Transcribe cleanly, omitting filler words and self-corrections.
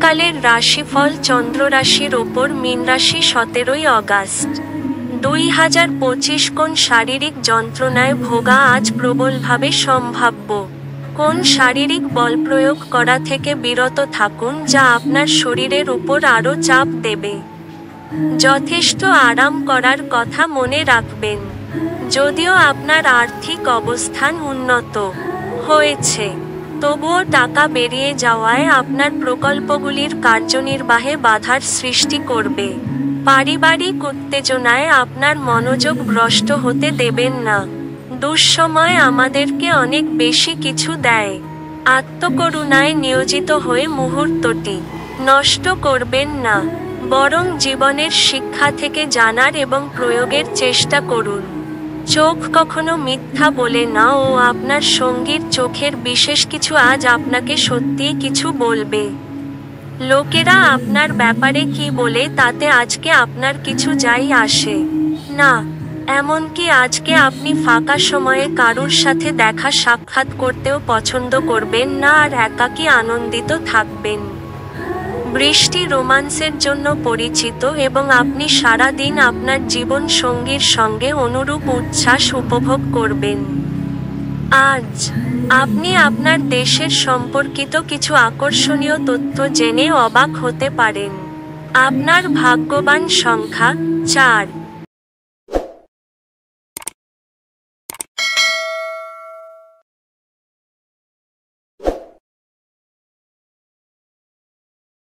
আগামীকালের রাশিফল চন্দ্র রাশির ওপর মীন রাশি 17ই অগাস্ট 2025। কোন শারীরিক যন্ত্রণায় ভোগা আজ প্রবলভাবে সম্ভাব্য? কোন শারীরিক বল প্রয়োগ করা থেকে বিরত থাকুন যা আপনার শরীরের উপর আরও চাপ দেবে? যথেষ্ট আরাম করার কথা মনে রাখবেন। যদিও আপনার আর্থিক অবস্থান উন্নত হয়েছে, তবুও টাকা বেরিয়ে যাওয়ায় আপনার প্রকল্পগুলির কার্যনির্বাহে বাধার সৃষ্টি করবে। পারিবারিক উত্তেজনায় আপনার মনোযোগ ভ্রষ্ট হতে দেবেন না। দুঃসময় আমাদেরকে অনেক বেশি কিছু দেয়। আত্মকরুণায় নিয়োজিত হয়ে মুহূর্তটি নষ্ট করবেন না, বরং জীবনের শিক্ষা থেকে জানার এবং প্রয়োগের চেষ্টা করুন। চোখ কখনো মিথ্যা বলে না ও আপনার সঙ্গীর চোখের বিশেষ কিছু আজ আপনাকে সত্যিই কিছু বলবে। লোকেরা আপনার ব্যাপারে কি বলে তাতে আজকে আপনার কিছু যাই আসে না। এমনকি আজকে আপনি ফাঁকা সময়ে কারুর সাথে দেখা সাক্ষাৎ করতেও পছন্দ করবেন না আর একাকী আনন্দিত থাকবেন। বৃষ্টি রোমান্সের জন্য পরিচিত এবং আপনি সারা দিন আপনার জীবন সঙ্গীর সঙ্গে অনুরূপ উচ্ছ্বাস উপভোগ করবেন। আজ আপনি আপনার দেশের সম্পর্কিত কিছু আকর্ষণীয় তথ্য জেনে অবাক হতে পারেন। আপনার ভাগ্যবান সংখ্যা 4।